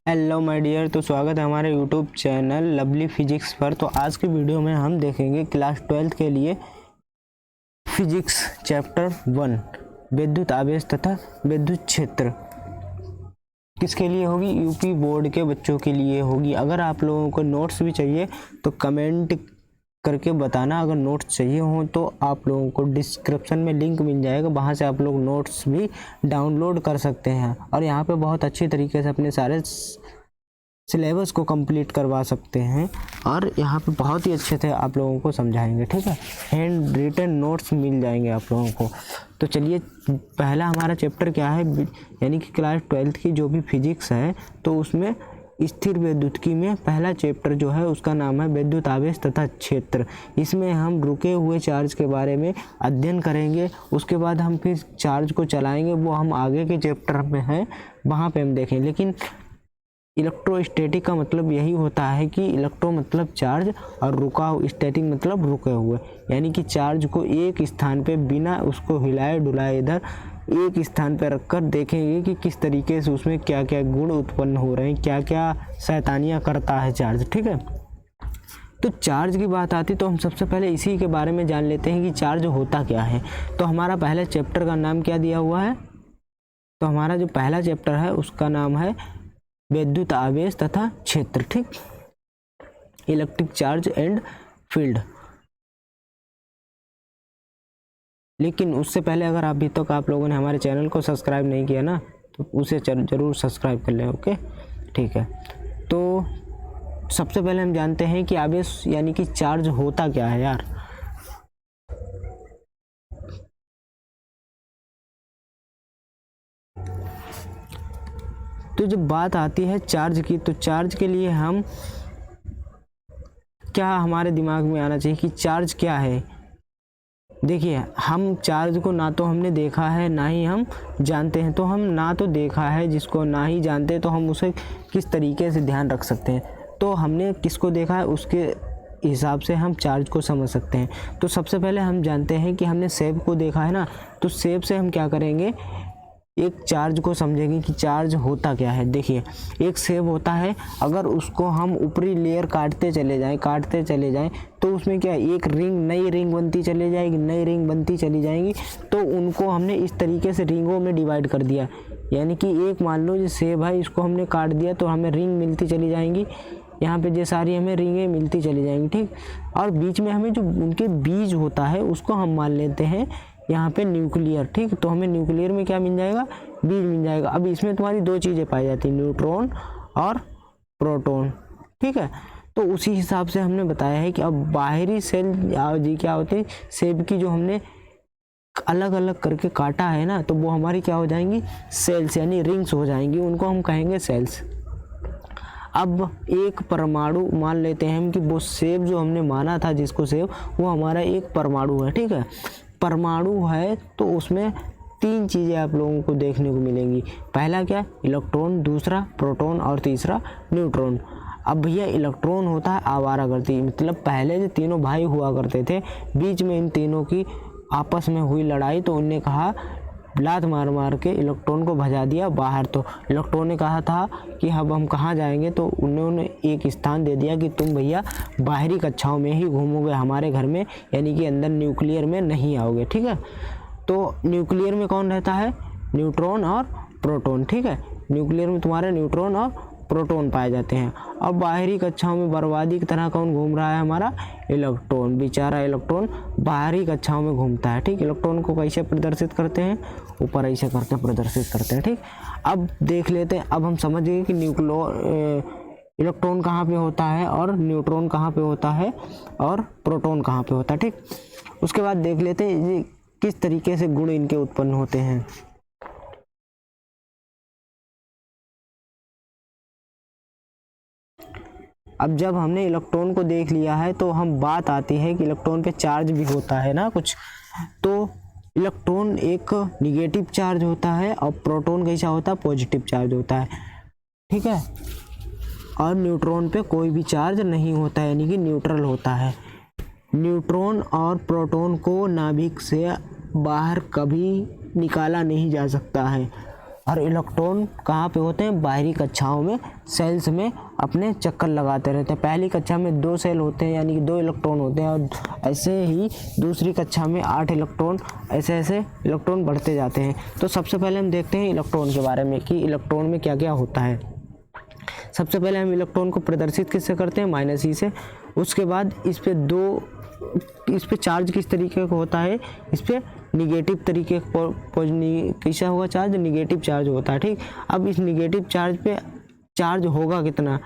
Hello my dear, तो स्वागत है हमारे यूट्यूब चैनल लवली फिजिक्स पर। तो आज की वीडियो में हम देखेंगे क्लास 12th के लिए फिजिक्स चैप्टर 1 विद्युत आवेश तथा विद्युत क्षेत्र। किसके लिए होगी? यूपी बोर्ड के बच्चों के लिए होगी। अगर आप लोगों को नोट्स भी चाहिए तो कमेंट करके बताना। अगर नोट्स चाहिए हो तो आप लोगों को डिस्क्रिप्शन में लिंक मिल जाएगा, वहाँ से आप लोग नोट्स भी डाउनलोड कर सकते हैं और यहाँ पे बहुत अच्छी तरीके से अपने सारे सिलेबस को कंप्लीट करवा सकते हैं और यहाँ पे बहुत ही अच्छे से आप लोगों को समझाएंगे। ठीक है, हैंड रिटन नोट्स मिल जाएंगे आप लोगों को। तो चलिए, पहला हमारा चैप्टर क्या है, यानी कि क्लास 12th की जो भी फिजिक्स है तो उसमें स्थिर विद्युतिकी में पहला चैप्टर जो है उसका नाम है विद्युत आवेश तथा क्षेत्र। इसमें हम रुके हुए चार्ज के बारे में अध्ययन करेंगे। उसके बाद हम फिर चार्ज को चलाएंगे, वो हम आगे के चैप्टर में है, वहाँ पे हम देखें। लेकिन इलेक्ट्रोस्टैटिक का मतलब यही होता है कि इलेक्ट्रो मतलब चार्ज और स्टैटिक मतलब रुके हुए, यानी कि चार्ज को एक स्थान पे बिना उसको हिलाए डुलाए इधर एक स्थान पर रखकर देखेंगे कि किस तरीके से उसमें क्या क्या गुण उत्पन्न हो रहे हैं, क्या क्या शैतानियाँ करता है चार्ज। ठीक है, तो चार्ज की बात आती तो हम सबसे पहले इसी के बारे में जान लेते हैं कि चार्ज होता क्या है। तो हमारा पहले चैप्टर का नाम क्या दिया हुआ है? तो हमारा जो पहला चैप्टर है उसका नाम है विद्युत आवेश तथा क्षेत्र। ठीक, इलेक्ट्रिक चार्ज एंड फील्ड। लेकिन उससे पहले अगर अभी तक आप लोगों ने हमारे चैनल को सब्सक्राइब नहीं किया ना, तो उसे ज़रूर सब्सक्राइब कर लें। ओके, ठीक है। तो सबसे पहले हम जानते हैं कि आवेश यानी कि चार्ज होता क्या है यार। तो जब बात आती है चार्ज की, तो चार्ज के लिए हम क्या हमारे दिमाग में आना चाहिए कि चार्ज क्या है। देखिए, हम चार्ज को ना तो हमने देखा है ना ही हम जानते हैं। तो हम ना तो देखा है जिसको, ना ही जानते, तो हम उसे किस तरीके से ध्यान रख सकते हैं। तो हमने किसको देखा है उसके हिसाब से हम चार्ज को समझ सकते हैं। तो सबसे पहले हम जानते हैं कि हमने सेब को देखा है ना, तो सेब से हम क्या करेंगे, एक चार्ज को समझेंगे कि चार्ज होता क्या है। देखिए, एक सेब होता है, अगर उसको हम ऊपरी लेयर काटते चले जाएं तो उसमें क्या, एक रिंग, नई रिंग बनती चली जाएगी, नई रिंग बनती चली जाएंगी। तो उनको हमने इस तरीके से रिंगों में डिवाइड कर दिया, यानी कि एक मान लो जो सेब है इसको हमने काट दिया तो हमें रिंग मिलती चली जाएंगी। यहाँ पे जो सारी हमें रिंगें मिलती चली जाएंगी। ठीक, और बीच में हमें जो उनके बीज होता है उसको हम मान लेते हैं यहाँ पे न्यूक्लियर। ठीक, तो हमें न्यूक्लियर में क्या मिल जाएगा, बीज मिल जाएगा। अब इसमें तुम्हारी दो चीज़ें पाई जाती हैं, न्यूट्रॉन और प्रोटॉन। ठीक है, तो उसी हिसाब से हमने बताया है कि अब बाहरी सेल जी क्या होते हैं, सेब की जो हमने अलग अलग करके काटा है ना, तो वो हमारी क्या हो जाएंगी, सेल्स, यानी रिंग्स हो जाएंगी, उनको हम कहेंगे सेल्स। अब एक परमाणु मान लेते हैं हम कि वो सेब जो हमने माना था जिसको सेब, वो हमारा एक परमाणु है। ठीक है, परमाणु है तो उसमें तीन चीज़ें आप लोगों को देखने को मिलेंगी। पहला क्या, इलेक्ट्रॉन, दूसरा प्रोटॉन और तीसरा न्यूट्रॉन। अब भैया इलेक्ट्रॉन होता है आवारागर्दी, मतलब पहले जो तीनों भाई हुआ करते थे, बीच में इन तीनों की आपस में हुई लड़ाई, तो उनने कहा लात मार मार के इलेक्ट्रॉन को भजा दिया बाहर। तो इलेक्ट्रॉन ने कहा था कि अब हम कहाँ जाएंगे, तो उन्होंने एक स्थान दे दिया कि तुम भैया बाहरी कक्षाओं में ही घूमोगे, हमारे घर में यानी कि अंदर न्यूक्लियर में नहीं आओगे। ठीक है, तो न्यूक्लियर में कौन रहता है, न्यूट्रॉन और प्रोटॉन। ठीक है, न्यूक्लियर में तुम्हारे न्यूट्रॉन और प्रोटॉन पाए जाते हैं। और बाहरी कक्षाओं में बर्बादी की तरह कौन घूम रहा है, हमारा इलेक्ट्रॉन। बेचारा इलेक्ट्रॉन बाहरी कक्षाओं में घूमता है। ठीक, इलेक्ट्रॉन को कैसे प्रदर्शित करते हैं, ऊपर ऐसे करके प्रदर्शित करते हैं। ठीक, अब देख लेते हैं, अब हम समझ गए कि इलेक्ट्रॉन कहाँ पे होता है और न्यूट्रॉन कहाँ पे होता है और प्रोटॉन कहाँ पे होता है। ठीक, उसके बाद देख लेते हैं ये किस तरीके से गुण इनके उत्पन्न होते हैं। अब जब हमने इलेक्ट्रॉन को देख लिया है तो हम बात आती है कि इलेक्ट्रॉन पे चार्ज भी होता है ना कुछ। तो इलेक्ट्रॉन एक निगेटिव चार्ज होता है और प्रोटॉन कैसा होता है, पॉजिटिव चार्ज होता है। ठीक है, और न्यूट्रॉन पे कोई भी चार्ज नहीं होता है, यानी कि न्यूट्रल होता है। न्यूट्रॉन और प्रोटॉन को नाभिक से बाहर कभी निकाला नहीं जा सकता है। और इलेक्ट्रॉन कहाँ पे होते हैं, बाहरी कक्षाओं में सेल्स में अपने चक्कर लगाते रहते हैं। पहली कक्षा में 2 सेल होते हैं यानी कि 2 इलेक्ट्रॉन होते हैं, और ऐसे ही दूसरी कक्षा में 8 इलेक्ट्रॉन, ऐसे ऐसे इलेक्ट्रॉन बढ़ते जाते हैं। तो सबसे पहले हम देखते हैं इलेक्ट्रॉन के बारे में कि इलेक्ट्रॉन में क्या क्या होता है। सबसे पहले हम इलेक्ट्रॉन को प्रदर्शित किससे करते हैं, -e से। उसके बाद इस पे चार्ज किस तरीके का होता है, इस पे निगेटिव तरीके कैसा होगा चार्ज, निगेटिव चार्ज होता है, ठीक। अब इस निगेटिव चार्ज पे चार्ज होगा कितना,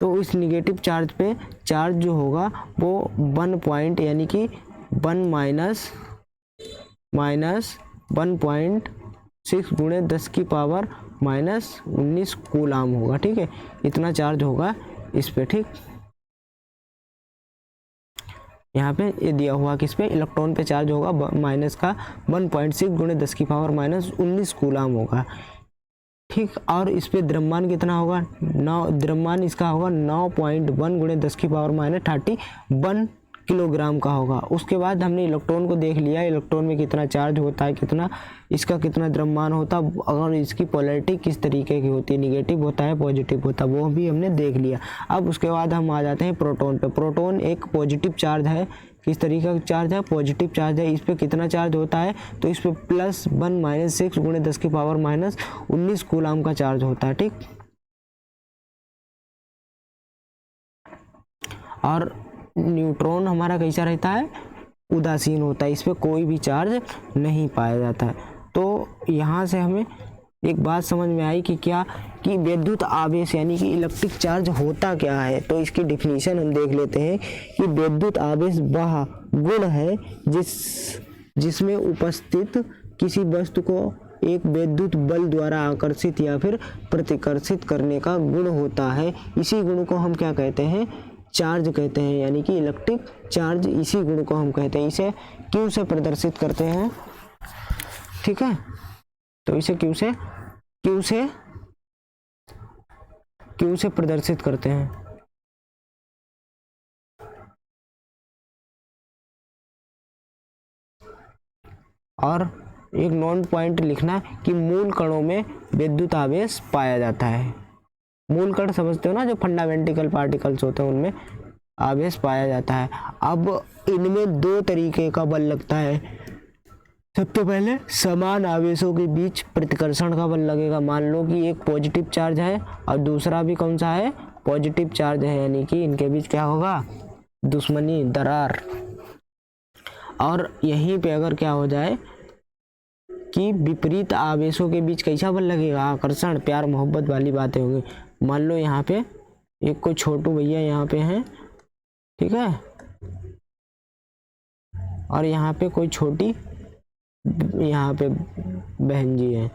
तो इस निगेटिव चार्ज पे चार्ज जो होगा वो 1 पॉइंट यानी कि 1 माइनस 1.6 गुणे 10 की पावर -19 कूलाम होगा, ठीक है। इतना चार्ज होगा इस पे, ठीक। यहाँ पे ये दिया हुआ कि इस पे इलेक्ट्रॉन पे चार्ज होगा माइनस का 1.6 गुणे 10 की पावर -19 कूलाम होगा, ठीक। और इस पे द्रव्यमान कितना होगा, द्रव्यमान इसका होगा 9.1 गुणे 10 की पावर -31 किलोग्राम का होगा। उसके बाद हमने इलेक्ट्रॉन को देख लिया, इलेक्ट्रॉन में कितना चार्ज होता है, कितना द्रव्यमान होता है, अगर इसकी पोलैरिटी किस तरीके की होती है, निगेटिव होता है पॉजिटिव होता है, वो भी हमने देख लिया। अब उसके बाद हम आ जाते हैं प्रोटॉन पे। प्रोटॉन एक पॉजिटिव चार्ज है, किस तरीके का चार्ज है, पॉजिटिव चार्ज है। इस पे कितना चार्ज होता है, तो इस पे +1 - 6 गुणे 10 की पावर -19 कूलाम का चार्ज होता है, ठीक। और न्यूट्रॉन हमारा कैसा रहता है, उदासीन होता है, इस पे कोई भी चार्ज नहीं पाया जाता है। तो यहाँ से हमें एक बात समझ में आई कि क्या कि विद्युत आवेश यानी कि इलेक्ट्रिक चार्ज होता क्या है। तो इसकी डिफिनीशन हम देख लेते हैं कि विद्युत आवेश वह गुण है जिसमें उपस्थित किसी वस्तु को एक विद्युत बल द्वारा आकर्षित या फिर प्रतिकर्षित करने का गुण होता है। इसी गुण को हम क्या कहते हैं, चार्ज कहते हैं, यानी कि इलेक्ट्रिक चार्ज, इसी गुण को हम कहते हैं। इसे Q से प्रदर्शित करते हैं, ठीक है। तो इसे Q से प्रदर्शित करते हैं। और एक नोट पॉइंट लिखना कि मूल कणों में विद्युत आवेश पाया जाता है। मूल कण समझते हो ना, जो फंडामेंटल पार्टिकल्स होते हैं उनमें आवेश पाया जाता है। अब इनमें 2 तरीके का बल लगता है। सबसे पहले समान आवेशों के बीच प्रतिकर्षण का बल लगेगा। मान लो कि एक पॉजिटिव चार्ज है और दूसरा भी कौन सा है, पॉजिटिव चार्ज है, यानी कि इनके बीच क्या होगा, दुश्मनी, दरार। और यहीं पे अगर क्या हो जाए कि विपरीत आवेशों के बीच कैसा बल लगेगा, आकर्षण, प्यार मोहब्बत वाली बातें होंगी। मान लो यहाँ पे एक कोई छोटू भैया यहाँ पे हैं, ठीक है, और यहाँ पे कोई छोटी यहाँ पे बहन जी है।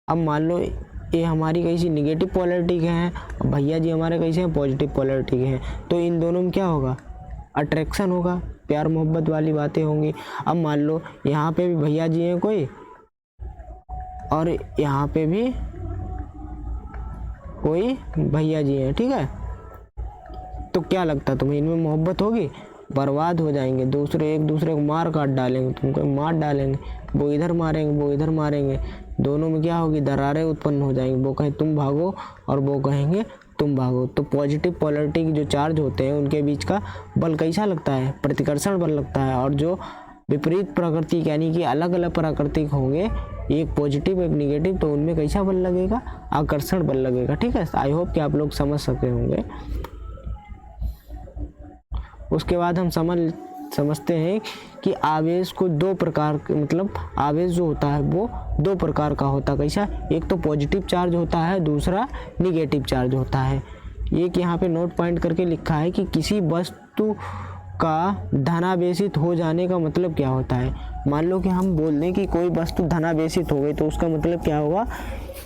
अब मान लो ये हमारी कैसी निगेटिव पोलैरिटी के हैं, और भैया जी हमारे कैसे हैं, पॉजिटिव पोलैरिटी के हैं। तो इन दोनों में क्या होगा, अट्रैक्शन होगा, प्यार मोहब्बत वाली बातें होंगी। अब मान लो यहाँ पे भी भैया जी हैं कोई, और यहाँ पे भी कोई भैया जी हैं, ठीक है। तो क्या लगता है तुम्हें, इनमें मोहब्बत होगी, बर्बाद हो जाएंगे, एक दूसरे को मार काट डालेंगे, तुमको मार डालेंगे, वो इधर मारेंगे, वो इधर मारेंगे, दोनों में क्या होगी, दरारें उत्पन्न हो जाएंगी। वो कहें तुम भागो और वो कहेंगे तुम भागो। तो पॉजिटिव पोलैरिटी के जो चार्ज होते हैं उनके बीच का बल कैसा लगता है, प्रतिकर्षण बल लगता है। और जो विपरीत प्रकृति यानी कि अलग अलग प्राकृतिक होंगे, एक पॉजिटिव एक निगेटिव, तो उनमें कैसा बल लगेगा, आकर्षण बल लगेगा, ठीक है। आई होप कि आप लोग समझ सके होंगे। उसके बाद हम समझते हैं कि आवेश को 2 प्रकार, मतलब आवेश जो होता है वो 2 प्रकार का होता है। कैसा, एक तो पॉजिटिव चार्ज होता है, दूसरा निगेटिव चार्ज होता है। एक यहाँ पे नोट पॉइंट करके लिखा है कि किसी वस्तु का धनावेशित हो जाने का मतलब क्या होता है। मान लो कि हम बोल दें कि कोई वस्तु धनावेशित हो गई, तो उसका मतलब क्या होगा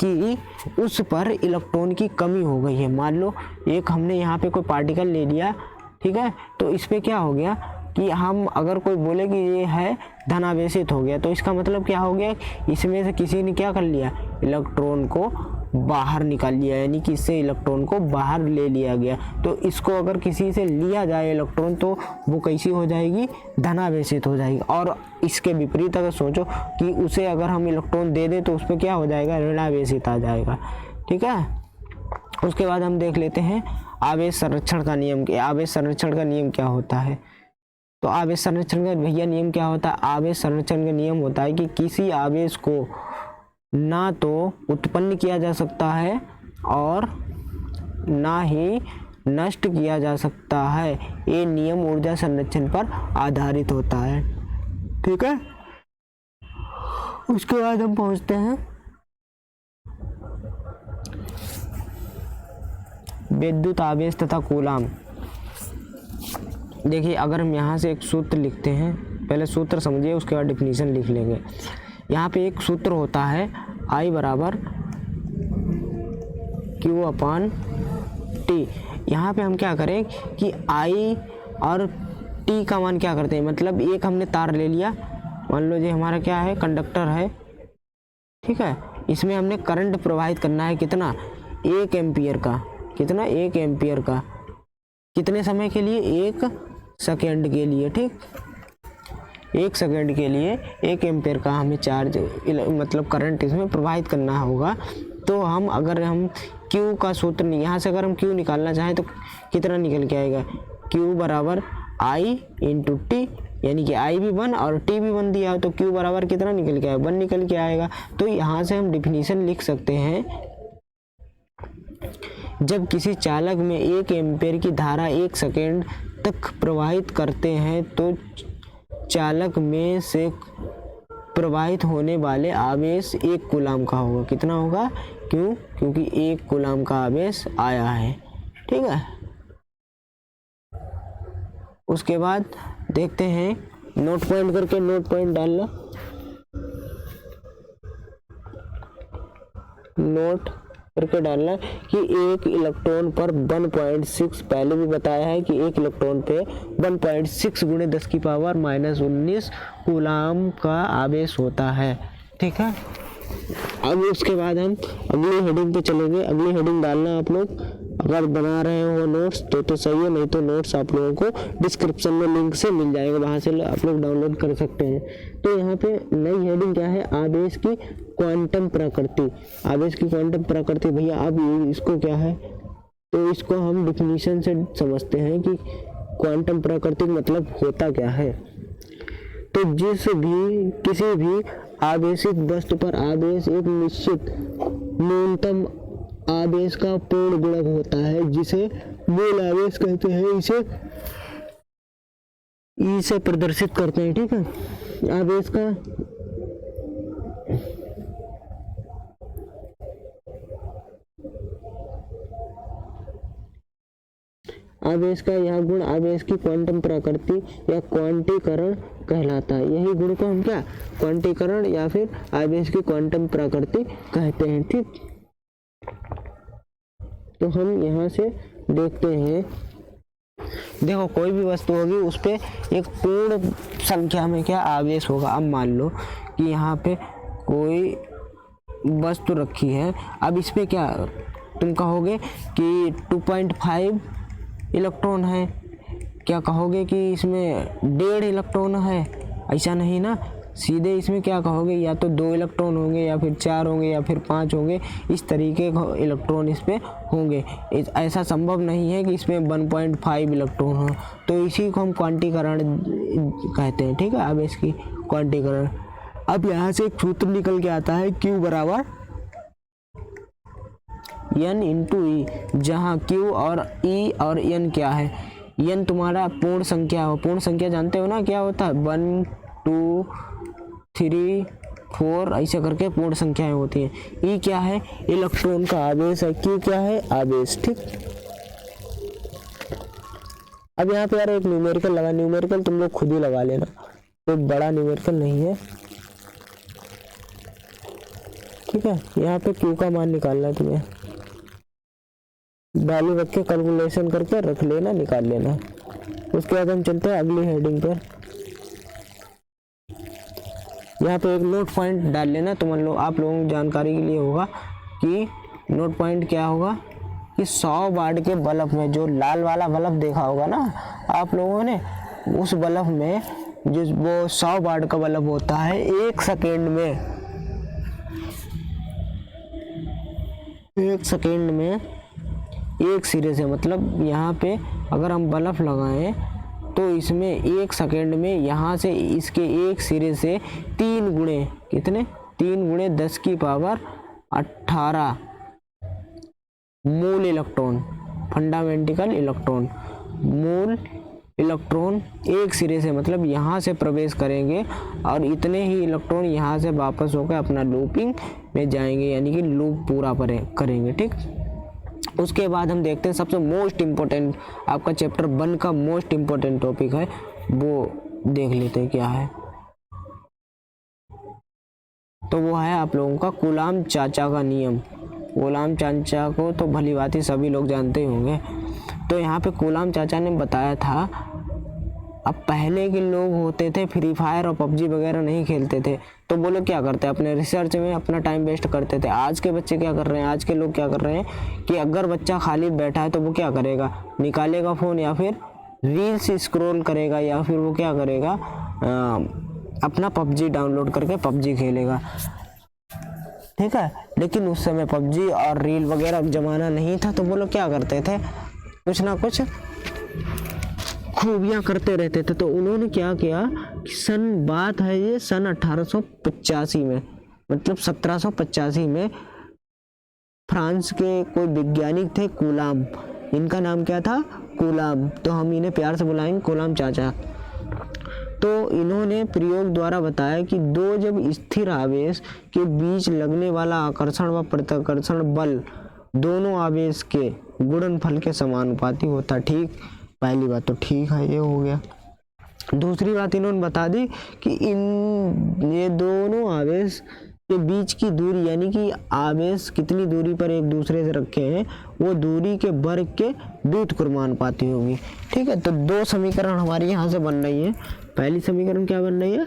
कि उस पर इलेक्ट्रॉन की कमी हो गई है। मान लो एक हमने यहाँ पे कोई पार्टिकल ले लिया, ठीक है, तो इस पे क्या हो गया कि हम अगर कोई बोले कि ये है धनावेशित हो गया, तो इसका मतलब क्या हो गया, इसमें से किसी ने क्या कर लिया, इलेक्ट्रॉन को बाहर निकाल लिया, यानी कि इससे इलेक्ट्रॉन को बाहर ले लिया गया। तो इसको अगर किसी से लिया जाए इलेक्ट्रॉन तो वो कैसी हो जाएगी, धनावेशित हो जाएगी। और इसके विपरीत अगर सोचो कि उसे अगर हम इलेक्ट्रॉन दे दें तो उस पर क्या हो जाएगा, ऋणावेशित आ जाएगा। ठीक है, उसके बाद हम देख लेते हैं आवेश संरक्षण का नियम। आवेश संरक्षण का नियम क्या होता है? तो आवेश संरक्षण का भैया नियम क्या होता है? आवेश संरक्षण का नियम होता है कि किसी आवेश को ना तो उत्पन्न किया जा सकता है और ना ही नष्ट किया जा सकता है। ये नियम ऊर्जा संरक्षण पर आधारित होता है। ठीक है, उसके बाद हम पहुंचते हैं विद्युत आवेश तथा कूलाम। देखिए, अगर हम यहाँ से एक सूत्र लिखते हैं, पहले सूत्र समझिए उसके बाद डिफिनीशन लिख लेंगे। यहाँ पे एक सूत्र होता है I बराबर Q/T। यहाँ पे हम क्या करें कि I और T का मान क्या करते हैं, मतलब एक हमने तार ले लिया, मान लो ये हमारा क्या है, कंडक्टर है। ठीक है, इसमें हमने करंट प्रवाहित करना है, कितना, 1 एम्पियर का। कितना, 1 एम्पियर का। कितने समय के लिए, 1 सेकेंड के लिए। ठीक, 1 सेकेंड के लिए 1 एम्पियर का हमें चार्ज मतलब करंट इसमें प्रवाहित करना होगा। तो अगर हम Q का सूत्र नहीं, यहाँ से अगर हम Q निकालना चाहें तो कितना निकल के आएगा, Q बराबर I इंटू T, यानी कि I भी 1 और T भी 1 दिया हो तो Q बराबर कितना निकल के आएगा, 1 निकल के आएगा। तो यहाँ से हम डिफिनीशन लिख सकते हैं, जब किसी चालक में 1 एम्पियर की धारा 1 सेकेंड तक प्रवाहित करते हैं तो चालक में से प्रवाहित होने वाले आवेश 1 कूलाम का होगा। कितना होगा, क्यों, क्योंकि 1 कूलाम का आवेश आया है। ठीक है, उसके बाद देखते हैं, नोट पॉइंट करके नोट पॉइंट डालना, नोट करके डालना कि एक इलेक्ट्रॉन पर 1.6, पहले भी बताया है कि एक इलेक्ट्रॉन पे 1.6 गुणे 10⁻⁻19 कूलाम का आवेश होता है। ठीक है, अब उसके बाद हम अगली हेडिंग पे चलेंगे। अगली हेडिंग डालना आप लोग, अगर बना रहे हो नोट्स तो सही है, नहीं तो नोट्स आप लोगों को डिस्क्रिप्शन में लिंक से मिल जाएगा, वहाँ से आप लोग डाउनलोड कर सकते हैं। तो यहाँ पे नई हेडिंग क्या है, आवेश की क्वांटम प्रकृति। आवेश की क्वांटम प्रकृति भैया, अब इसको क्या है, तो इसको हम डिफिनीशन से समझते हैं कि क्वांटम प्रकृति मतलब होता क्या है। तो किसी भी आवेशित वस्तु पर आवेश एक निश्चित न्यूनतम आवेश का पूर्ण गुणक होता है, जिसे मूल आवेश कहते हैं। इसे ई से प्रदर्शित करते हैं। ठीक है, आवेश का यह गुण आवेश की क्वांटम प्रकृति या क्वांटीकरण कहलाता है। यही गुण को हम क्या, क्वांटीकरण या फिर आवेश की क्वांटम प्रकृति कहते हैं। ठीक, तो हम यहाँ से देखते हैं, देखो कोई भी वस्तु होगी उस पे एक पूर्ण संख्या में क्या आवेश होगा। अब मान लो कि यहाँ पे कोई वस्तु रखी है, अब इस पे क्या तुम कहोगे कि 2.5 इलेक्ट्रॉन है, क्या कहोगे कि इसमें 1.5 इलेक्ट्रॉन है, ऐसा नहीं ना, सीधे इसमें क्या कहोगे, या तो 2 इलेक्ट्रॉन होंगे या फिर 4 होंगे या फिर 5 होंगे, इस तरीके के इलेक्ट्रॉन इस पे होंगे। ऐसा संभव नहीं है कि इसमें 1.5 इलेक्ट्रॉन हो। तो इसी को हम क्वांटीकरण कहते हैं। ठीक है, आवेश की क्वांटीकरण। अब यहाँ से एक सूत्र निकल के आता है, Q बराबर N इंटू ई, जहाँ Q और E और N क्या है, N तुम्हारा पूर्ण संख्या हो। पूर्ण संख्या जानते हो ना क्या होता है, 1 2 3 4 ऐसे करके पूर्ण संख्याएं होती हैं। E क्या है, इलेक्ट्रॉन का आवेश है। Q क्या है, आवेश। ठीक, अब यहाँ पे यार एक न्यूमेरिकल लगा, न्यूमेरिकल तुम लोग खुद ही लगा लेना, कोई बड़ा न्यूमेरिकल नहीं है। ठीक है, यहाँ पे Q का मान निकालना है तुम्हें, वैल्यू रख के कैलकुलेशन करके रख लेना, निकाल लेना। उसके बाद हम चलते हैं अगली हेडिंग पर। यहाँ पे एक नोट पॉइंट डाल लेना, तो मान लो आप लोगों की जानकारी के लिए होगा कि नोट पॉइंट क्या होगा कि 100 वाट के बल्ब में, जो लाल वाला बल्ब देखा होगा ना आप लोगों ने, उस बल्ब में जो वो 100 वाट का बल्ब होता है, 1 सेकेंड में एक सिरे से, मतलब यहाँ पे अगर हम बल्ब लगाएं तो इसमें 1 सेकेंड में यहाँ से इसके एक सिरे से 3 गुणे, कितने, 3 गुणे 10 की पावर 18 मूल इलेक्ट्रॉन, फंडामेंटल इलेक्ट्रॉन, मूल इलेक्ट्रॉन एक सिरे से, मतलब यहाँ से प्रवेश करेंगे और इतने ही इलेक्ट्रॉन यहाँ से वापस होकर अपना लूपिंग में जाएंगे, यानी कि लूप पूरा करेंगे। ठीक, उसके बाद हम देखते हैं सबसे मोस्ट इम्पोर्टेंट, आपका चैप्टर 1 का मोस्ट इम्पोर्टेंट टॉपिक है, वो देख लेते हैं क्या है। तो वो है आप लोगों का कूलाम चाचा का नियम। कूलाम चाचा को तो भली भांति सभी लोग जानते ही होंगे। तो यहाँ पे कूलाम चाचा ने बताया था, अब पहले के लोग होते थे फ्री फायर और पबजी वगैरह नहीं खेलते थे, तो वो लोग क्या करते, अपने रिसर्च में अपना टाइम वेस्ट करते थे। आज के बच्चे क्या कर रहे हैं, आज के लोग क्या कर रहे हैं कि अगर बच्चा खाली बैठा है तो वो क्या करेगा, निकालेगा फ़ोन या फिर रील्स स्क्रॉल करेगा, या फिर वो क्या करेगा, अपना पबजी डाउनलोड करके पबजी खेलेगा। ठीक है, लेकिन उस समय पबजी और रील वगैरह ज़माना नहीं था, तो वो लोग क्या करते थे, कुछ ना कुछ खूबियाँ करते रहते थे। तो उन्होंने क्या किया कि बात है ये सन 1885 में, मतलब 1785 में फ्रांस के कोई वैज्ञानिक थे कूलाम, इनका नाम क्या था, कूलाम, तो हम इन्हें प्यार से बुलाएंगे कूलाम चाचा। तो इन्होंने प्रयोग द्वारा बताया कि दो जब स्थिर आवेश के बीच लगने वाला आकर्षण व प्रतिकर्षण बल दोनों आवेश के गुणनफल के समानुपाती होता। ठीक, पहली बात तो ठीक है, ये हो गया। दूसरी बात इन्होंने बता दी कि ये दोनों आवेश के बीच की दूरी, यानी कि आवेश कितनी दूरी पर एक दूसरे से रखे हैं, वो दूरी के वर्ग के व्युत्क्रमानुपाती होगी। ठीक है, तो 2 समीकरण हमारी यहाँ से बन रही है। पहली समीकरण क्या बन रही है,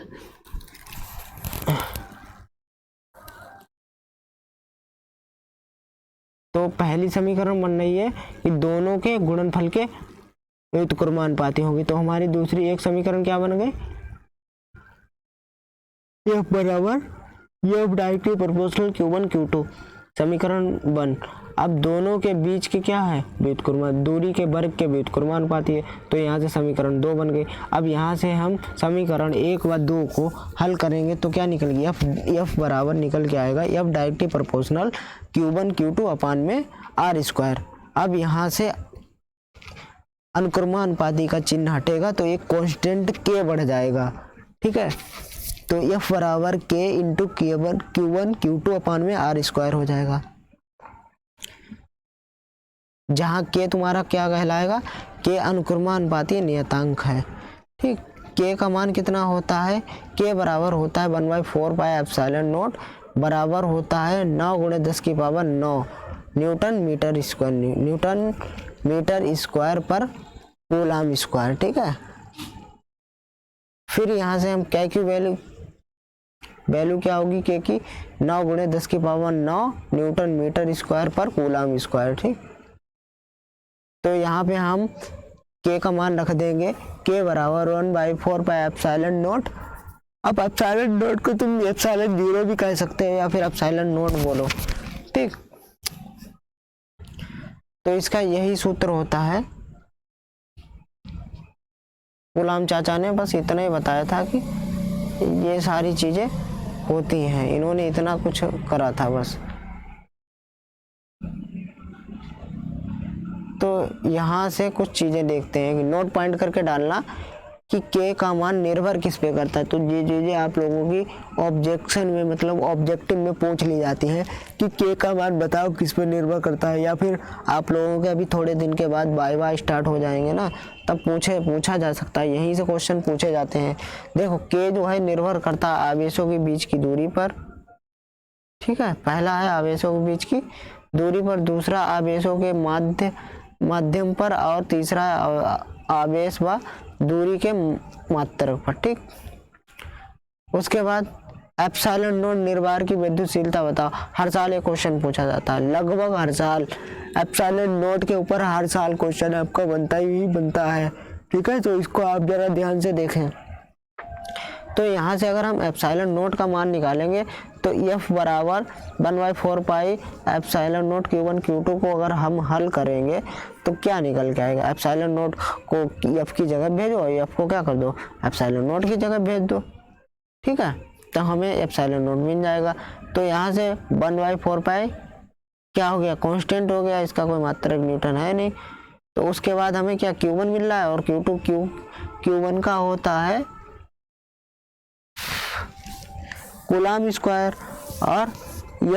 तो पहली समीकरण बन रही है कि दोनों के गुणनफल के व्युत्क्रमानुपाती होगी। तो हमारी दूसरी एक समीकरण क्या बन गई, F बराबर F directly proportional Q1 Q2, समीकरण 1। अब दोनों के बीच के क्या है, व्युत्क्रमान, दूरी के वर्ग के व्युत्क्रमानुपाती है, तो यहाँ से समीकरण 2 बन गई। अब यहाँ से हम समीकरण 1 व 2 को हल करेंगे तो क्या निकल गया, F बराबर निकल के आएगा F directly proportional Q1 Q2 अपान में R²। अब यहाँ से अनुक्रमानुपाती का चिन्ह हटेगा तो एक कांस्टेंट K बढ़ जाएगा। ठीक है, तो F बराबर K इंटू Q1 Q2 अपान में R² हो जाएगा, जहाँ K तुम्हारा क्या कहलाएगा, K अनुक्रमानुपाती नियतांक है। ठीक, K का मान कितना होता है, K बराबर होता है 1/4 पाई एप्सिलॉन नॉट, बराबर होता है 9 गुणे 10 की पावर 9 न्यूटन मीटर स्क्वायर पर कूलाम स्क्वायर। ठीक है, फिर यहाँ से हम K की वैल्यू क्या होगी, K की 9 गुणे 10 की पावर 9 न्यूटन मीटर स्क्वायर पर कूलाम स्क्वायर। ठीक, तो यहाँ पे हम K का मान रख देंगे, K बराबर 1/4 पाई एप्सिलॉन नॉट। अब एप्सिलॉन नॉट को तुम एप्सिलॉन 0 भी कह सकते हो या फिर एप्सिलॉन नॉट बोलो। ठीक, तो इसका यही सूत्र होता है। कूलाम चाचा ने बस इतना ही बताया था कि ये सारी चीजें होती हैं, इन्होंने इतना कुछ करा था बस। तो यहाँ से कुछ चीजें देखते हैं कि नोट पॉइंट करके डालना कि K का मान निर्भर किस पे करता है। तो ये चीजें आप लोगों की ऑब्जेक्शन में, मतलब ऑब्जेक्टिव में पूछ ली जाती है कि K का मान बताओ किस पे निर्भर करता है, या फिर आप लोगों के अभी थोड़े दिन के बाद वाइवा स्टार्ट हो जाएंगे ना, तब पूछा जा सकता है, यहीं से क्वेश्चन पूछे जाते हैं। देखो K जो है निर्भर करता है आवेशों के बीच की दूरी पर। ठीक है, पहला है आवेशों के बीच की दूरी पर, दूसरा आवेशों के माध्यम पर, और तीसरा आवेश व दूरी के मात्रक पर। ठीक, उसके बाद एप्सिलॉन नोट निर्भर की विद्युतशीलता बताओ। हर साल ये क्वेश्चन पूछा जाता है, लगभग हर साल एप्सिलॉन नोट के ऊपर हर साल क्वेश्चन आपका बनता ही बनता है। ठीक है, तो इसको आप जरा ध्यान से देखें। तो यहाँ से अगर हम एप्सिलॉन नोट का मान निकालेंगे तो F बराबर 1/4 pi epsilon note Q1 Q2 को अगर हम हल करेंगे तो क्या निकल के आएगा। एप्सिलॉन नोट को F की जगह भेजो और F को क्या कर दो, एप्सिलॉन नोट की जगह भेज दो। ठीक है, तो हमें एप्सिलॉन नोट मिल जाएगा। तो यहाँ से 1/4 पाई क्या हो गया, कांस्टेंट हो गया, इसका कोई मात्रक न्यूटन है नहीं। तो उसके बाद हमें क्या Q1 मिल रहा है और Q1 का होता है कूलम स्क्वायर और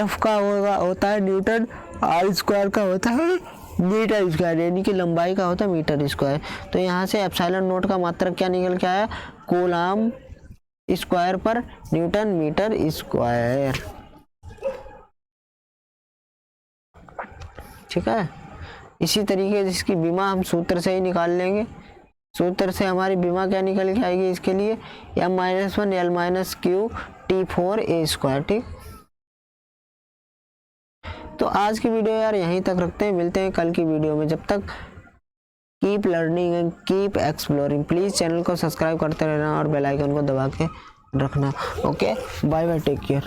F का होता है न्यूटन, R स्क्वायर का होता है मीटर स्क्वायर, यानी कि लंबाई का होता है मीटर स्क्वायर। तो यहाँ से एप्सिलॉन नोट का मात्रक क्या निकल के आया, कूलम स्क्वायर पर न्यूटन मीटर स्क्वायर। ठीक है, इसी तरीके से इसकी विमा हम सूत्र से ही निकाल लेंगे। सूत्र से हमारी विमा क्या निकल के आएगी इसके लिए, m-1 L-Q T4a²। ठीक, तो आज की वीडियो यार यहीं तक रखते हैं, मिलते हैं कल की वीडियो में। जब तक keep learning and keep exploring. Please channel को सब्सक्राइब करते रहना और बेल आइकन को दबा के रखना। Okay, bye bye, take care.